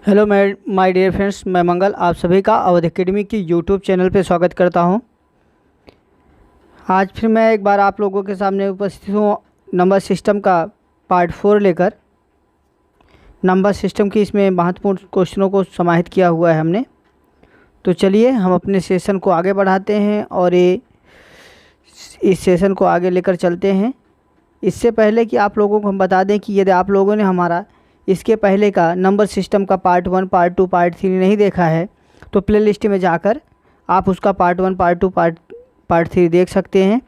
Hello my dear friends, मैं मंगल आप सभी का अवध एकेडमी की यूट्यूब चैनल पे स्वागत करता हूं। आज फिर मैं एक बार आप लोगों के सामने उपस्थित हूं नंबर सिस्टम का पार्ट 4 लेकर। नंबर सिस्टम की इसमें महत्वपूर्ण क्वेश्चनों को समाहित किया हुआ है हमने। तो चलिए हम अपने सेशन को आगे बढ़ाते हैं और इस सेशन को आगे लेकर चलते हैं। इससे पहले कि आप लोगों को हम बता दें कि यदि आप लोगों ने हमारा इसके पहले का नंबर सिस्टम का पार्ट 1, पार्ट 2, पार्ट 3 नहीं देखा है तो प्लेलिस्ट में जाकर आप उसका पार्ट 1, पार्ट 2, पार्ट 3 देख सकते हैं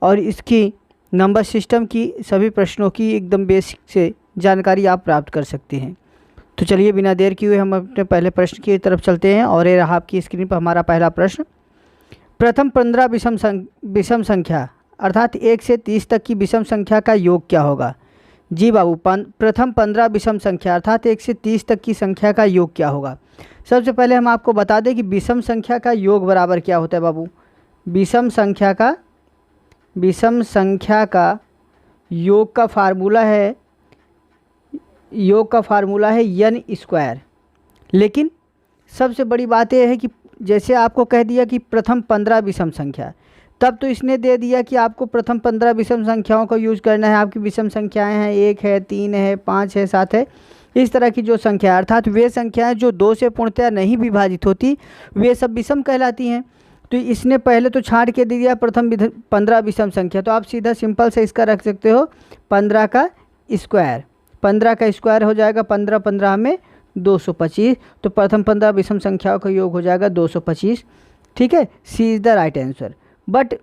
और इसकी नंबर सिस्टम की सभी प्रश्नों की एकदम बेसिक से जानकारी आप प्राप्त कर सकते हैं। तो चलिए बिना देर किए हम अपने पहले प्रश्न की तरफ चलते हैं और ये रहा आपकी स्क्रीन पर हमारा पहला प्रश्न। प्रथम 15 विषम संख्या अर्थात 1 से 30 तक की विषम संख्या का योग क्या होगा? जी बाबू, प्रथम 15 विषम संख्या अर्थात 1 से 30 तक की संख्या का योग क्या होगा? सबसे पहले हम आपको बता दें कि विषम संख्या का योग बराबर क्या होता है बाबू। विषम संख्या का योग का फार्मूला है n स्क्वायर। लेकिन सबसे बड़ी बात यह है कि जैसे आपको कह दिया कि प्रथम 15 विषम संख्या, तब तो इसने दे दिया कि आपको प्रथम 15 विषम संख्याओं का यूज़ करना है। आपकी विषम संख्याएं हैं 1 है, 3 है, 5 है, 7 है। इस तरह की जो संख्या अर्थात वे संख्याएं जो 2 से पूर्णतया नहीं विभाजित होती वे सब विषम कहलाती हैं। तो इसने पहले तो छांट के दे दिया प्रथम 15 विषम संख्या। तो आप सीधा सिंपल से इसका रख सकते हो 15 का स्क्वायर। 15 का स्क्वायर हो जाएगा 15, 15 में 225। तो प्रथम 15 विषम संख्याओं का योग हो जाएगा 225। ठीक है, C is the right answer. But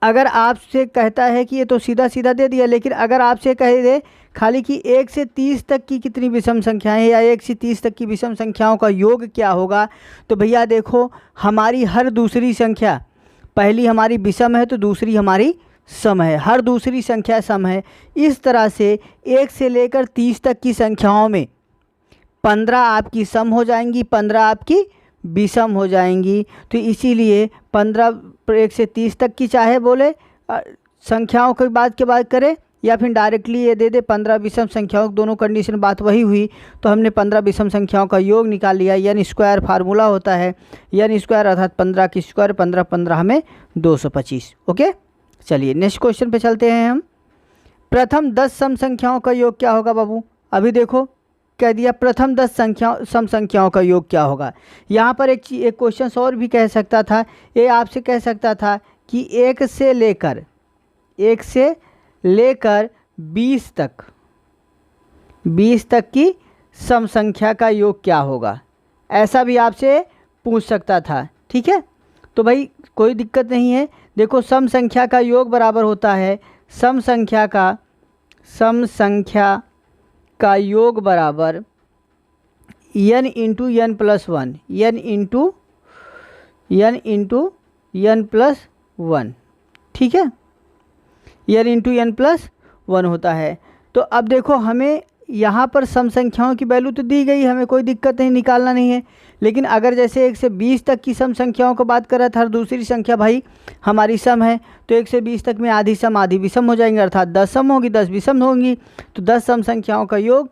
अगर आपसे कहता है कि ये तो सीधा सीधा दे दिया, लेकिन अगर आपसे कह दे खाली कि 1 से 30 तक की कितनी विषम संख्याएं या 1 से 30 तक की विषम संख्याओं का योग क्या होगा, तो भैया देखो हमारी हर दूसरी संख्या, पहली हमारी विषम है तो दूसरी हमारी सम है, हर दूसरी संख्या सम है। इस तरह से 1 से लेकर 30 तक की संख्याओं में 15 आपकी सम हो जाएंगी, 15 आपकी विषम हो जाएंगी। तो इसीलिए 15 1 से 30 तक की चाहे बोले संख्याओं की बात करें या फिर डायरेक्टली ये दे दे 15 विषम संख्याओं, दोनों कंडीशन बात वही हुई। तो हमने 15 विषम संख्याओं का योग निकाल लिया। n स्क्वायर फार्मूला होता है, n स्क्वायर अर्थात 15 की स्क्वायर, 15 15 में 225। ओके, चलिए नेक्स्ट क्वेश्चन पे चलते हैं हम। प्रथम 10 सम संख्याओं का योग क्या होगा बाबू? अभी देखो कह दिया प्रथम 10 सम संख्याओं का योग क्या होगा। यहाँ पर एक क्वेश्चन और भी कह सकता था, ये आपसे कह सकता था कि 1 से लेकर 20 तक की सम संख्या का योग क्या होगा, ऐसा भी आपसे पूछ सकता था। ठीक है, तो भाई कोई दिक्कत नहीं है। देखो सम संख्या का योग बराबर होता है सम संख्या का योग बराबर n into n plus 1, n into n plus 1। ठीक है, n इंटू n प्लस 1 होता है। तो अब देखो हमें यहाँ पर सम संख्याओं की वैल्यू तो दी गई, हमें कोई दिक्कत नहीं, निकालना नहीं है। लेकिन अगर जैसे 1 से 20 तक की सम संख्याओं को बात कर रहा था, हर दूसरी संख्या भाई हमारी सम है, तो 1 से 20 तक में आधी सम आधी विषम हो जाएंगे, अर्थात 10 सम होगी 10 विषम होंगी। तो 10 सम संख्याओं का योग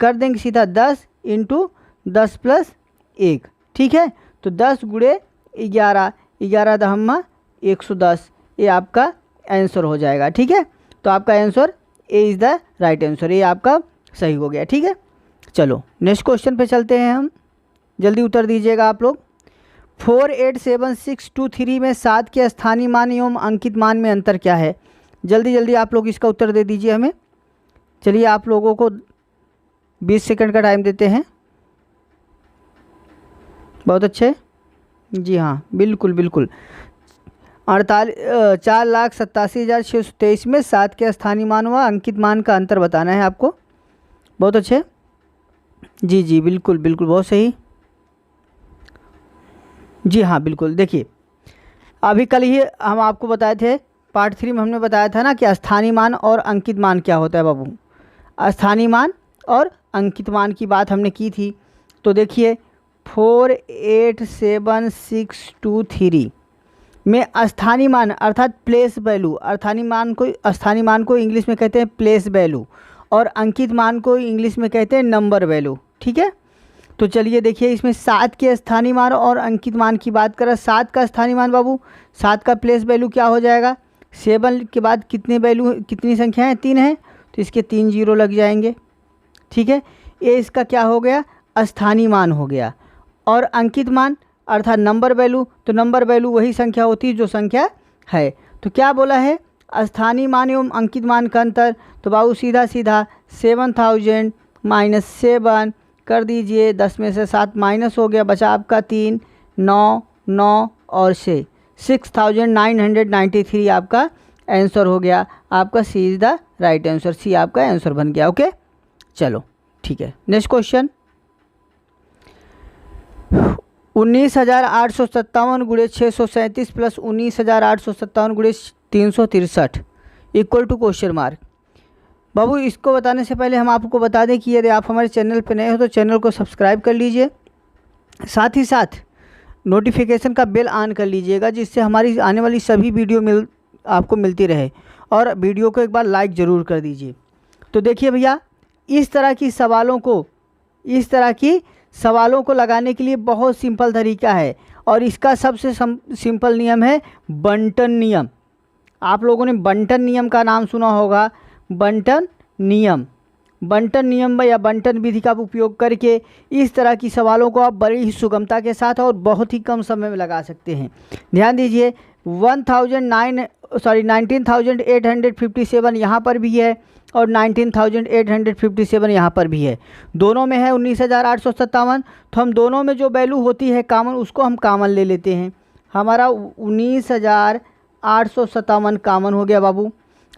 कर देंगे सीधा 10 इंटू 10 प्लस 1। ठीक है, तो 10 गुणे 11, 11 दहम्मा 110, ये आपका आंसर हो जाएगा। ठीक है, तो आपका answer A is the right answer, ये आपका सही हो गया। ठीक है, चलो नेक्स्ट क्वेश्चन पे चलते हैं हम, जल्दी उत्तर दीजिएगा आप लोग। 48763 में 7 के स्थानीय मान एवं अंकित मान में अंतर क्या है? जल्दी जल्दी आप लोग इसका उत्तर दे दीजिए हमें। चलिए आप लोगों को 20 सेकंड का टाइम देते हैं। बहुत अच्छे, जी हाँ, बिल्कुल बिल्कुल। 4,87,623 में 7 के स्थानीय मान व अंकित मान का अंतर बताना है आपको। बहुत अच्छे, जी जी बिल्कुल बिल्कुल, बहुत सही। जी हाँ बिल्कुल। देखिए अभी कल ही हम आपको बताए थे, पार्ट 3 में हमने बताया था ना कि स्थानीय मान और अंकित मान क्या होता है बाबू। स्थानीय मान और अंकित मान की बात हमने की थी। तो देखिए 487,623 में स्थानीय मान अर्थात प्लेस वैल्यू, स्थानीय मान को इंग्लिश में कहते हैं प्लेस वैल्यू, और अंकित मान को इंग्लिश में कहते हैं नंबर वैल्यू। ठीक है। तो चलिए देखिए इसमें 7 के स्थानीय मान और अंकित मान की बात करें। 7 का स्थानीय मान बाबू, 7 का प्लेस वैल्यू क्या हो जाएगा, 7 के बाद कितने वैल्यू, कितनी संख्या है, 3 है, तो इसके 3 जीरो लग जाएंगे, ठीक है। ये इसका क्या हो गया, स्थानीय मान हो गया। और अंकित मान अर्थात नंबर वैल्यू, तो नंबर वैल्यू वही संख्या होती है जो संख्या है। तो क्या बोला है, स्थानीय मान एवं अंकित मान का अंतर, तो बाबू सीधा सीधा 7000 माइनस 7 कर दीजिए, 10 में से 7 माइनस हो गया, बचा आपका 3, 9, 9 और 6, 6993 आपका आंसर हो गया। आपका सी इज़ द राइट आंसर, सी आपका आंसर बन गया। ओके चलो ठीक है। नेक्स्ट क्वेश्चन, 19,857 गुणे 637 प्लस 19,857 गुणे 363 इक्वल टू क्वेश्चन मार्क। बाबू इसको बताने से पहले हम आपको बता दें कि यदि आप हमारे चैनल पर नए हो तो चैनल को सब्सक्राइब कर लीजिए, साथ ही साथ नोटिफिकेशन का बेल ऑन कर लीजिएगा, जिससे हमारी आने वाली सभी वीडियो आपको मिलती रहे। और वीडियो को एक बार लाइक ज़रूर कर दीजिए। तो देखिए भैया, इस तरह की सवालों को लगाने के लिए बहुत सिंपल तरीका है, और इसका सबसे सिंपल नियम है बंटन नियम। आप लोगों ने बंटन नियम का नाम सुना होगा, बंटन नियम या बंटन विधि का उपयोग करके इस तरह की सवालों को आप बड़ी ही सुगमता के साथ और बहुत ही कम समय में लगा सकते हैं। ध्यान दीजिए, 19,857 यहाँ पर भी है और 19,857 यहाँ पर भी है, दोनों में है 19,857। तो हम दोनों में जो वैल्यू होती है कॉमन, उसको हम कॉमन ले लेते हैं। हमारा 19,857 कॉमन हो गया बाबू।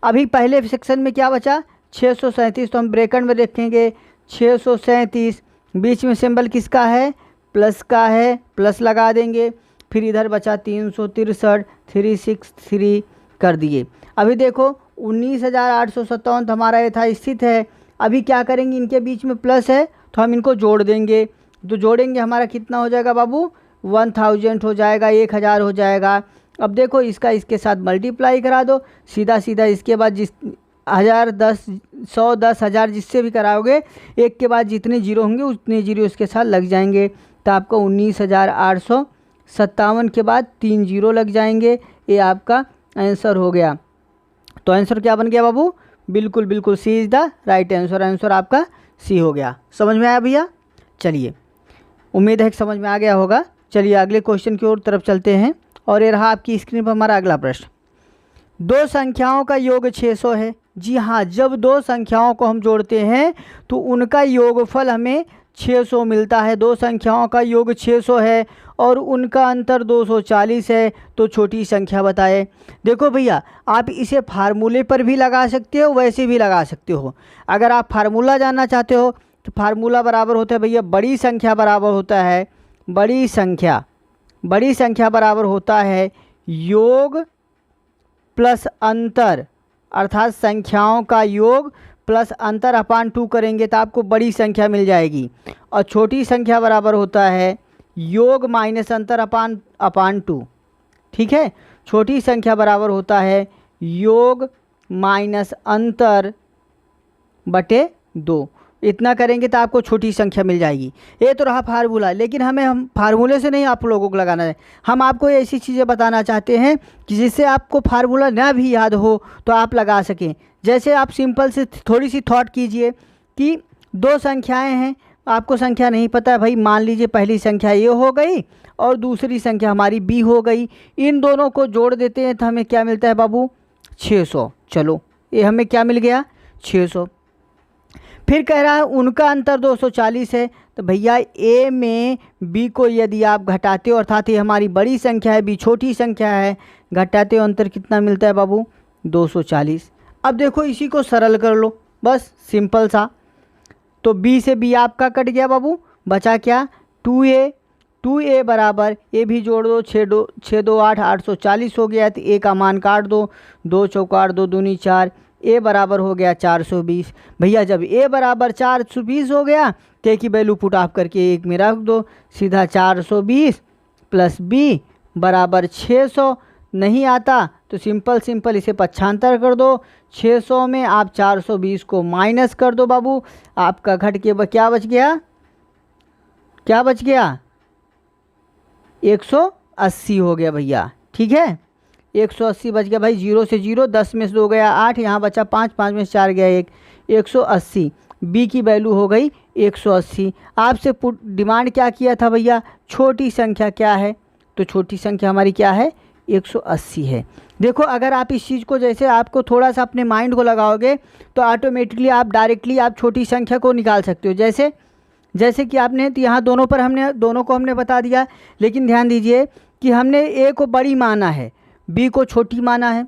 अभी पहले सेक्शन में क्या बचा, 637, तो हम ब्रैकेट में रखेंगे 637, बीच में सिंबल किसका है, प्लस का है, प्लस लगा देंगे। फिर इधर बचा 363, 363 कर दिए। अभी देखो 19,857 हमारा यथास्थित है। अभी क्या करेंगे, इनके बीच में प्लस है तो हम इनको जोड़ देंगे। तो जोड़ेंगे हमारा कितना हो जाएगा बाबू, 1000 हो जाएगा, 1000 हो जाएगा। अब देखो इसका इसके साथ मल्टीप्लाई करा दो, सीधा सीधा इसके बाद जिस 1000, 10, 100, 10,000 जिससे भी कराओगे, एक के बाद जितने जीरो होंगे उतने जीरो इसके साथ लग जाएंगे। तो आपका 19,857 के बाद 3 जीरो लग जाएंगे। ये आपका आंसर हो गया। तो आंसर क्या बन गया बाबू, बिल्कुल बिल्कुल C is the right answer. Answer आपका सी हो गया। समझ में आया भैया? चलिए, उम्मीद है कि समझ में आ गया होगा। चलिए अगले क्वेश्चन की ओर तरफ चलते हैं। और ये रहा आपकी स्क्रीन पर हमारा अगला प्रश्न। दो संख्याओं का योग 600 है। जी हाँ, जब दो संख्याओं को हम जोड़ते हैं तो उनका योगफल हमें 600 मिलता है। दो संख्याओं का योग 600 है और उनका अंतर 240 है, तो छोटी संख्या बताएं। देखो भैया, आप इसे फार्मूले पर भी लगा सकते हो, वैसे भी लगा सकते हो। अगर आप फार्मूला जानना चाहते हो तो फार्मूला बराबर होता है भैया, बड़ी संख्या बराबर होता है, बड़ी संख्या बराबर होता है योग प्लस अंतर, अर्थात संख्याओं का योग प्लस अंतर अपान 2 करेंगे तो आपको बड़ी संख्या मिल जाएगी। और छोटी संख्या बराबर होता है योग माइनस अंतर अपान 2। ठीक है, छोटी संख्या बराबर होता है योग माइनस अंतर बटे 2। इतना करेंगे तो आपको छोटी संख्या मिल जाएगी। ये तो रहा फार्मूला, लेकिन हम फार्मूले से नहीं आप लोगों को लगाना है। हम आपको ऐसी चीज़ें बताना चाहते हैं कि जिससे आपको फार्मूला ना भी याद हो तो आप लगा सकें। जैसे आप सिंपल से थोड़ी सी थॉट कीजिए कि दो संख्याएं हैं, आपको संख्या नहीं पता है भाई, मान लीजिए पहली संख्या ये हो गई और दूसरी संख्या हमारी बी हो गई। इन दोनों को जोड़ देते हैं तो हमें क्या मिलता है बाबू, 600। चलो ये हमें क्या मिल गया, 600। फिर कह रहा है उनका अंतर 240 है। तो भैया ए में बी को यदि आप घटाते हो, अर्थात ये हमारी बड़ी संख्या है, बी छोटी संख्या है, घटाते हो अंतर कितना मिलता है बाबू, 240। अब देखो इसी को सरल कर लो, बस सिंपल सा। तो बी से बी आपका कट गया बाबू, बचा क्या, 2a बराबर ए भी जोड़ दो, 6 2 8 840 हो गया। तो ए का मान काट दो, 2 चौका 2 दूनी 4, ए बराबर हो गया 420। भैया जब ए बराबर 420 हो गया तो ए की वैल्यू पुट ऑफ करके 1 में रख दो, सीधा 420 प्लस बी बराबर 600। नहीं आता तो सिंपल इसे पक्षांतर कर दो। 600 में आप 420 को माइनस कर दो बाबू, आपका घट के क्या बच गया, क्या बच गया 180 हो गया भैया, ठीक है 180 बच गया भाई। 0 से 0, 10 में से 2 गया 8, यहाँ बचा 5, 5 में से 4 गया 1, 180। बी की वैल्यू हो गई 180। आपसे डिमांड क्या किया था भैया, छोटी संख्या क्या है, तो छोटी संख्या हमारी क्या है 180 है। देखो अगर आप इस चीज़ को जैसे आपको थोड़ा सा अपने माइंड को लगाओगे तो ऑटोमेटिकली आप डायरेक्टली आप छोटी संख्या को निकाल सकते हो। जैसे कि आपने तो यहाँ दोनों को हमने बता दिया, लेकिन ध्यान दीजिए कि हमने ए को बड़ी माना है, बी को छोटी माना है,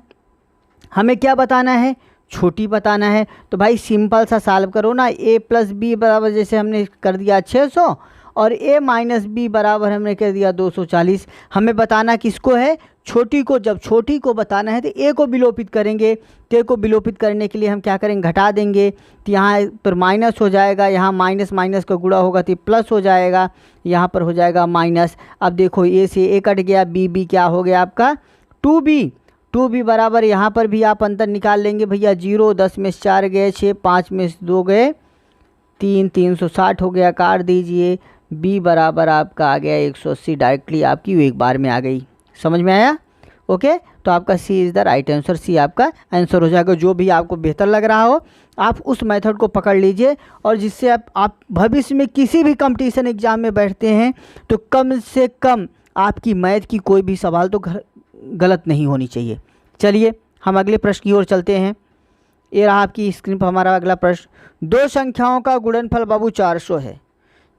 हमें क्या बताना है, छोटी बताना है। तो भाई सिंपल सा सॉल्व करो ना, a प्लस बी बराबर जैसे हमने कर दिया 600 और a माइनस बी बराबर हमने कर दिया 240। हमें बताना किसको है, छोटी को। जब छोटी को बताना है तो a को विलोपित करेंगे, तो a को विलोपित करने के लिए हम क्या करेंगे, घटा देंगे, तो यहाँ पर माइनस हो जाएगा, यहाँ माइनस माइनस का गुणा होगा तो प्लस हो जाएगा, यहाँ पर हो जाएगा माइनस। अब देखो a से a कट गया, b क्या हो गया आपका 2b बराबर यहाँ पर भी आप अंतर निकाल लेंगे भैया 0, 10 में से 4 गए 6, 5 में से 2 गए 3, 360 हो गया, काट दीजिए। b बराबर आपका आ गया 180, डायरेक्टली आपकी एक बार में आ गई। समझ में आया? ओके, तो आपका सी इज़ द राइट आंसर, सी आपका आंसर हो जाएगा। जो भी आपको बेहतर लग रहा हो आप उस मेथड को पकड़ लीजिए, और जिससे आप भविष्य में किसी भी कंपटीशन एग्जाम में बैठते हैं तो कम से कम आपकी मैथ की कोई भी सवाल तो गलत नहीं होनी चाहिए। चलिए हम अगले प्रश्न की ओर चलते हैं। ये रहा आपकी स्क्रीन पर हमारा अगला प्रश्न। दो संख्याओं का गुणनफल बाबू 400 है।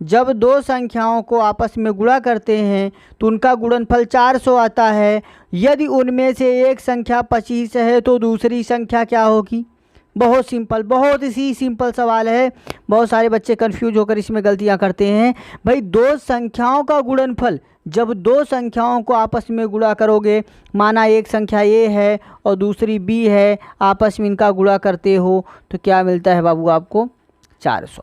जब दो संख्याओं को आपस में गुणा करते हैं तो उनका गुणनफल 400 आता है। यदि उनमें से एक संख्या 25 है तो दूसरी संख्या क्या होगी? बहुत सिंपल, बहुत ही सिंपल सवाल है। बहुत सारे बच्चे कंफ्यूज होकर इसमें गलतियां करते हैं। भाई दो संख्याओं का गुणनफल, जब दो संख्याओं को आपस में गुणा करोगे, माना एक संख्या a है और दूसरी b है, आपस में इनका गुणा करते हो तो क्या मिलता है बाबू आपको 400।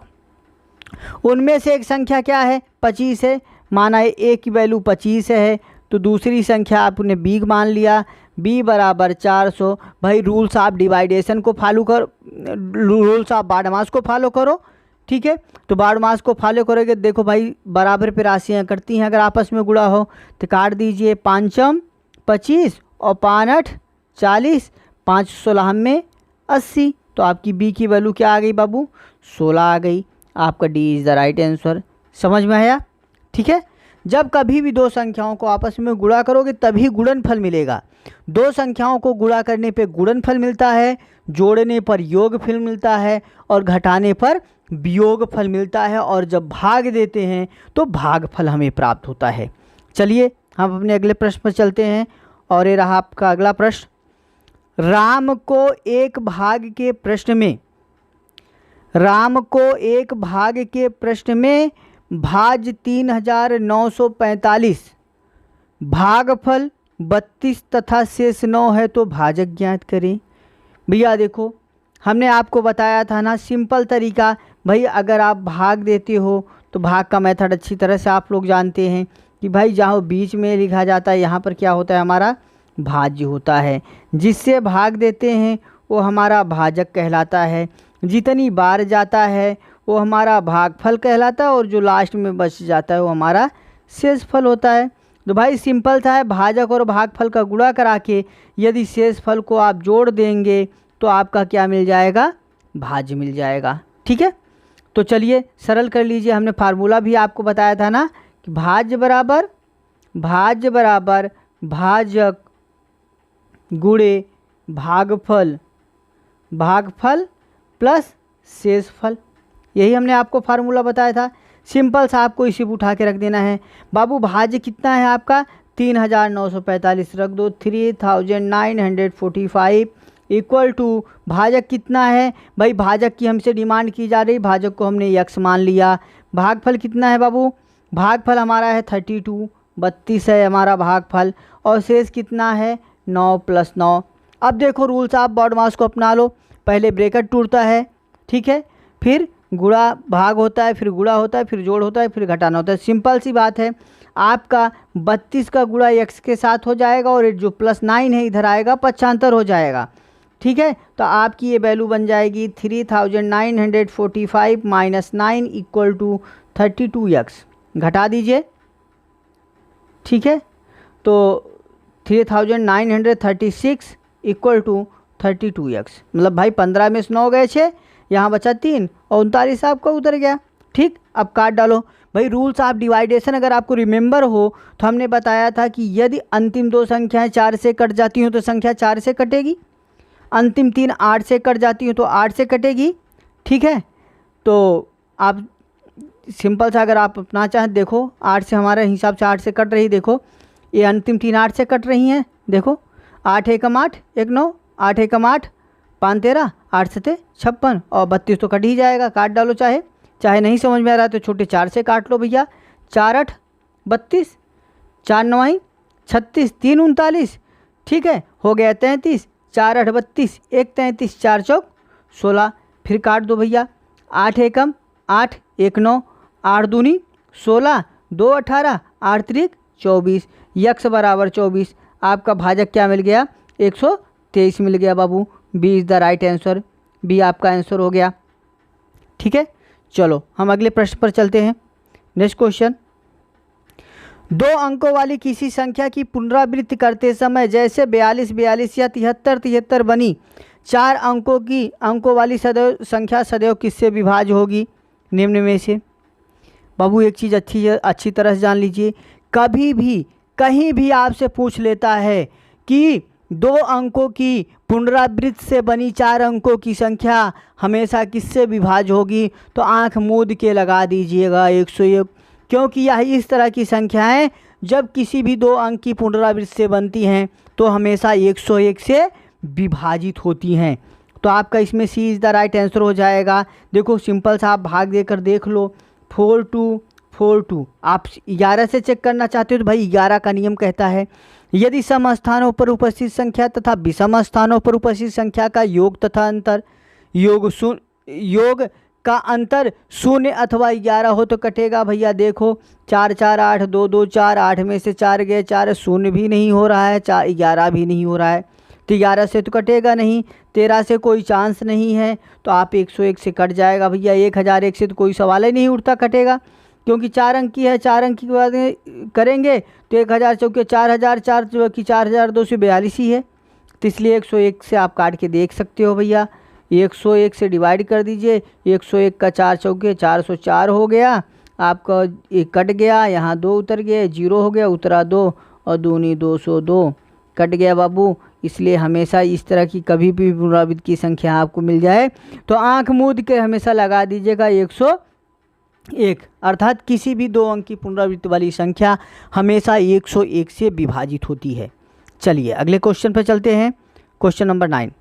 उनमें से एक संख्या क्या है 25 है, माना a की वैल्यू 25 है तो दूसरी संख्या आपने b मान लिया, b बराबर 400। भाई रूल्स आप डिवाइडेशन को फॉलो करो, रूल्स आप बारहमास को फॉलो करो, ठीक है। तो बारहमास को फॉलो करोगे, देखो भाई बराबर पे राशियाँ करती हैं, अगर आपस में गुणा हो तो काट दीजिए, 5 25 और 5 40, 5 16 में 80। तो आपकी b की वैल्यू क्या आ गई बाबू 16 आ गई। आपका D is the right answer. समझ में आया? ठीक है। जब कभी भी दो संख्याओं को आपस में गुणा करोगे तभी गुणनफल मिलेगा। दो संख्याओं को गुणा करने पे गुणनफल मिलता है, जोड़ने पर योगफल मिलता है और घटाने पर वियोगफल मिलता है, और जब भाग देते हैं तो भागफल हमें प्राप्त होता है। चलिए हम अपने अगले प्रश्न पर चलते हैं, और ये रहा आपका अगला प्रश्न। राम को एक भाग के प्रश्न में भाज 3945, भागफल 32 तथा शेष 9 है तो भाजक ज्ञात करें। भैया देखो हमने आपको बताया था ना सिंपल तरीका, भाई अगर आप भाग देते हो तो भाग का मेथड अच्छी तरह से आप लोग जानते हैं कि भाई जहाँ बीच में लिखा जाता है यहाँ पर क्या होता है हमारा भाज्य होता है। जिससे भाग देते हैं वो हमारा भाजक कहलाता है, जितनी बार जाता है वो हमारा भागफल कहलाता है, और जो लास्ट में बच जाता है वो हमारा शेषफल होता है। तो भाई सिंपल सा है, भाजक और भागफल का गुणा करा के यदि शेषफल को आप जोड़ देंगे तो आपका क्या मिल जाएगा, भाज्य मिल जाएगा। ठीक है, तो चलिए सरल कर लीजिए। हमने फार्मूला भी आपको बताया था ना कि भाज्य बराबर भाजक गुणे भागफल प्लस शेषफल, यही हमने आपको फार्मूला बताया था। सिंपल सा आपको इसी पर उठा के रख देना है। बाबू भाज्य कितना है आपका 3945, रख दो 3945 इक्वल टू भाजक कितना है, भाई भाजक की हमसे डिमांड की जा रही, भाजक को हमने x मान लिया। भागफल कितना है बाबू, भागफल हमारा है 32 है हमारा भागफल, और शेष कितना है 9 + 9। अब देखो रूल्स आप बॉडमास को अपना लो, पहले ब्रैकेट टूटता है, ठीक है, फिर गुणा भाग होता है, फिर गुणा होता है, फिर जोड़ होता है, फिर घटाना होता है। सिंपल सी बात है, आपका 32 का गुणा x के साथ हो जाएगा और जो +9 है इधर आएगा, पक्षांतर हो जाएगा। ठीक है, तो आपकी ये वैल्यू बन जाएगी 3945 - 9 = 32x। घटा दीजिए, ठीक है। तो 3936 इक्वल टू 32x, मतलब भाई 15 में से 9 गए 6, यहाँ बचा 3 और 39 आपका उतर गया, ठीक। अब काट डालो भाई। रूल्स ऑफ डिवाइडेशन अगर आपको रिमेंबर हो तो हमने बताया था कि यदि अंतिम दो संख्याएं 4 से कट जाती हों तो संख्या 4 से कटेगी, अंतिम 3 8 से कट जाती हो तो 8 से कटेगी, ठीक है। तो आप सिंपल सा अगर आप अपना चाहें देखो, 8 से हमारे हिसाब से 8 से कट रही, देखो ये अंतिम 3 8 से कट रही हैं, देखो 8 एकम 8 1 9, 8 एकम 8 5 13, 8 7 56 और 32 तो कट ही जाएगा। काट डालो, चाहे नहीं समझ में आ रहा है तो छोटे 4 से काट लो भैया। 4 8 32, 4 9 36, 3 39, ठीक है, हो गया 33, 4 8 32, 1 33, 4 चौक 16, फिर काट दो भैया। 8 एकम 8 1 9, 8 दूनी 16, 2 18, 8 3 24, यक्स बराबर 24। आपका भाजक क्या मिल गया? 123 मिल गया बाबू। B is the right answer, B आपका आंसर हो गया, ठीक है। चलो हम अगले प्रश्न पर चलते हैं। नेक्स्ट क्वेश्चन, 2 अंकों वाली किसी संख्या की पुनरावृत्ति करते समय जैसे 42 42 या 73 73 बनी 4 अंकों वाली संख्या सदैव किससे विभाज्य होगी? निम्न में से। बाबू एक चीज़ अच्छी तरह से जान लीजिए, कभी भी कहीं भी आपसे पूछ लेता है कि 2 अंकों की पुनरावृत्ति से बनी 4 अंकों की संख्या हमेशा किससे विभाज्य होगी, तो आंख मूंद के लगा दीजिएगा 101, क्योंकि यह इस तरह की संख्याएं जब किसी भी 2 अंक की पुनरावृत्ति से बनती हैं तो हमेशा 101 से विभाजित होती हैं। तो आपका इसमें सी इज़ द राइट आंसर हो जाएगा। देखो सिंपल सा आप भाग देकर देख लो, 4 2 4 2। आप 11 से चेक करना चाहते हो तो भाई 11 का नियम कहता है यदि सम स्थानों पर उपस्थित संख्या तथा विषम स्थानों पर उपस्थित संख्या का योग तथा अंतर योग का अंतर 0 अथवा 11 हो तो कटेगा। भैया देखो 4 4 8 2 2 4, 8 में से 4 गए 4, 0 भी नहीं हो रहा है, 4 11 भी नहीं हो रहा है, तो 11 से तो कटेगा नहीं, 13 से कोई चांस नहीं है, तो आप 101 से कट जाएगा भैया। 1001 से तो कोई सवाल ही नहीं उठता कटेगा, क्योंकि 4 अंक की है, 4 अंक की बात करेंगे तो 1000 चौके 4000, 4 की 4242 ही है, तो इसलिए 101 से आप काट के देख सकते हो भैया। 101 से डिवाइड कर दीजिए, 101 का 4 चौके 404 हो गया, आपका एक कट गया, यहाँ 2 उतर गए, 0 हो गया, उतरा 2 और दूनी 202 कट गया बाबू। इसलिए हमेशा इस तरह की कभी भी पुनरावृत्ति की संख्या आपको मिल जाए तो आंख मूंद के हमेशा लगा दीजिएगा 101, अर्थात किसी भी 2 अंक की पुनरावृत्ति वाली संख्या हमेशा 101 से विभाजित होती है। चलिए अगले क्वेश्चन पर चलते हैं। क्वेश्चन नंबर 9,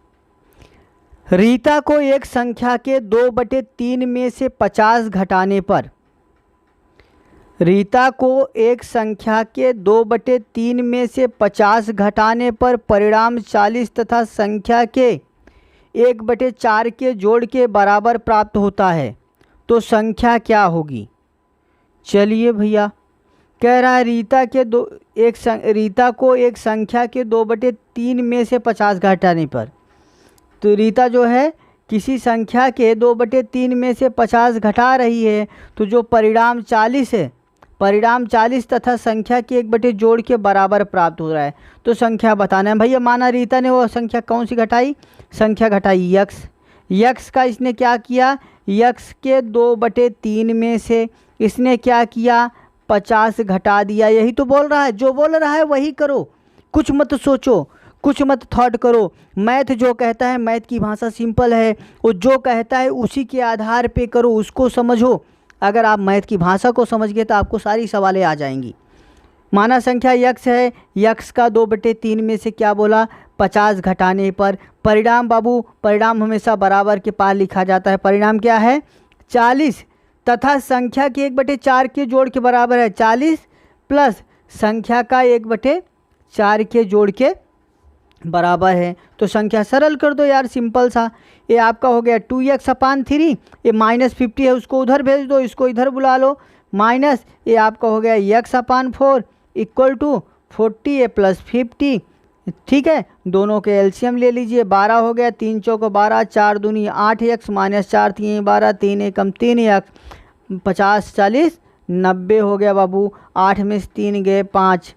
रीता को एक संख्या के 2/3 में से 50 घटाने पर, रीता को एक संख्या के 2/3 में से 50 घटाने पर परिणाम 40 तथा संख्या के 1/4 के जोड़ के बराबर प्राप्त होता है, तो संख्या क्या होगी? चलिए भैया, कह रहा है रीता को एक संख्या के 2/3 में से 50 घटाने पर, तो रीता जो है किसी संख्या के 2/3 में से 50 घटा रही है, तो जो परिणाम 40 है, परिणाम 40 तथा संख्या के 1/4 जोड़ के बराबर प्राप्त हो रहा है, तो संख्या बताना है भैया। माना रीता ने वो संख्या कौन सी घटाई? संख्या घटाई यक्स। यक्स का इसने क्या किया? यक्स के 2/3 में से इसने क्या किया? 50 घटा दिया। यही तो बोल रहा है, जो बोल रहा है वही करो, कुछ मत सोचो, कुछ मत थॉट करो। मैथ जो कहता है, मैथ की भाषा सिंपल है, वो जो कहता है उसी के आधार पे करो, उसको समझो। अगर आप मैथ की भाषा को समझ गए तो आपको सारी सवालें आ जाएंगी। माना संख्या यक्स है, यक्स का 2/3 में से क्या बोला? 50 घटाने पर परिणाम, बाबू परिणाम हमेशा बराबर के पार लिखा जाता है। परिणाम क्या है? 40 तथा संख्या के 1/4 के जोड़ के बराबर है 40 प्लस संख्या का 1/4 के जोड़ के बराबर है, तो संख्या सरल कर दो यार, सिंपल सा। ये आपका हो गया 2x/3, ये -50 है, उसको उधर भेज दो, इसको इधर बुला लो, माइनस ये आपका हो गया x/4 इक्वल टू 40 ये +50, ठीक है। दोनों के एलसीएम ले लीजिए, 12 हो गया, 3 चौको 12, 4 दूनी 8x, -4 3 12, 3 एकम 3x, 50 40 90 हो गया बाबू। 8 में से 3 गए 5,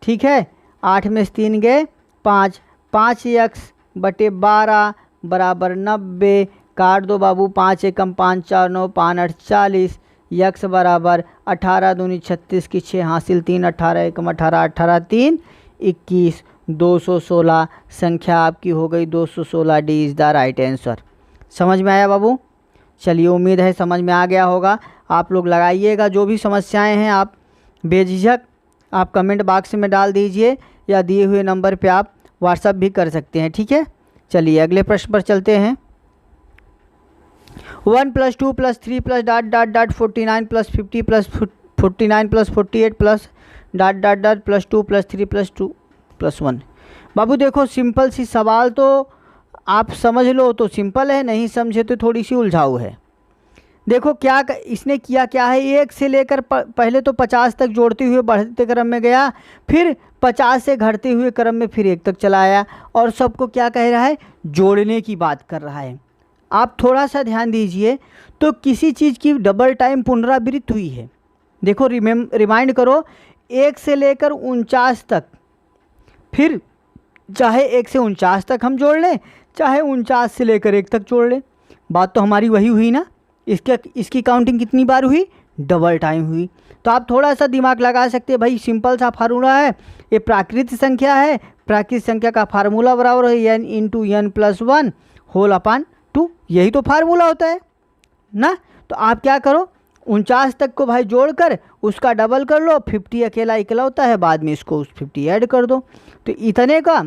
ठीक है, 8 में से 3 गए 5, 5x बटे 12 बराबर 90। काट दो बाबू, 5 एकम 5 4 9 5 8 40, यक्स बराबर 18 दूनी 36 की 6 हासिल 3, 18 एकम 18 18 3 21, 216 संख्या आपकी हो गई 216। D is the right answer. समझ में आया बाबू? चलिए, उम्मीद है समझ में आ गया होगा। आप लोग लगाइएगा, जो भी समस्याएं हैं आप बेझिझक आप कमेंट बॉक्स में डाल दीजिए या दिए हुए नंबर पे आप व्हाट्सअप भी कर सकते हैं, ठीक है। चलिए अगले प्रश्न पर चलते हैं। 1 + 2 + 3 + dot dot dot 49 + 50 + 49 + 48 plus dot dot dot +2 + 3 + 2 + 1। बाबू देखो, सिंपल सी सवाल तो आप समझ लो तो सिंपल है, नहीं समझे तो थोड़ी सी उलझाऊ है। देखो क्या इसने किया क्या है, 1 से लेकर पहले तो 50 तक जोड़ते हुए बढ़ते क्रम में गया, फिर 50 से घटते हुए क्रम में फिर 1 तक चला आया, और सबको क्या कह रहा है, जोड़ने की बात कर रहा है। आप थोड़ा सा ध्यान दीजिए, तो किसी चीज़ की डबल टाइम पुनरावृत्ति हुई है। देखो रिमाइंड करो, 1 से लेकर 49 तक, फिर चाहे 1 से 49 तक हम जोड़ लें, चाहे 49 से लेकर 1 तक जोड़ लें, बात तो हमारी वही हुई ना। इसकी काउंटिंग कितनी बार हुई, डबल टाइम हुई। तो आप थोड़ा सा दिमाग लगा सकते हैं भाई, सिंपल सा फार्मूला है, ये प्राकृतिक संख्या है, प्राकृतिक संख्या का फार्मूला बराबर है n × n + 1 होल अपान 2, यही तो फार्मूला होता है ना। तो आप क्या करो, 49 तक को भाई जोड़कर उसका डबल कर लो, 50 अकेला होता है, बाद में इसको 50 ऐड कर दो, तो इतने का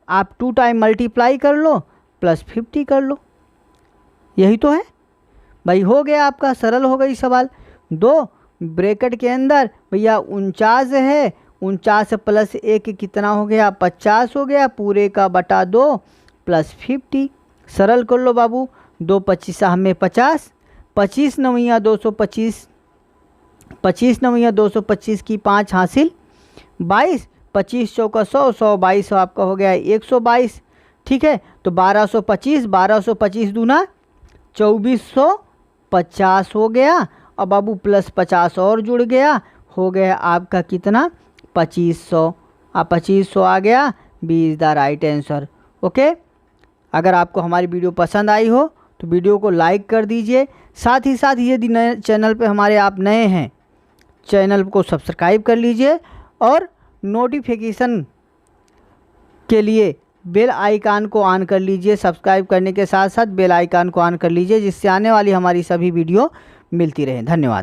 आप 2 टाइम मल्टीप्लाई कर लो प्लस 50 कर लो, यही तो है भाई। हो गया आपका, सरल हो गई सवाल। 2 ब्रैकेट के अंदर भैया 49 है, 49 + 1 कितना हो गया, 50 हो गया, पूरे का बटा 2 प्लस 50। सरल कर लो बाबू, 2 25 हमें 50, 25 9 225, 25 9 225 की 5 हासिल 22, 25 चौका 100, 122 आपका हो गया 122, ठीक है। तो 1225, 1225 दूना 2450 हो गया, और बाबू प्लस 50 और जुड़ गया, हो गया आपका कितना, 2500। 2500 आ गया, B is the right answer. Okay, अगर आपको हमारी वीडियो पसंद आई हो तो वीडियो को लाइक कर दीजिए, साथ ही साथ यदि नए चैनल पे हमारे आप नए हैं, चैनल को सब्सक्राइब कर लीजिए, और नोटिफिकेशन के लिए बेल आइकन को ऑन कर लीजिए। सब्सक्राइब करने के साथ साथ बेल आइकन को ऑन कर लीजिए, जिससे आने वाली हमारी सभी वीडियो मिलती रहे। धन्यवाद।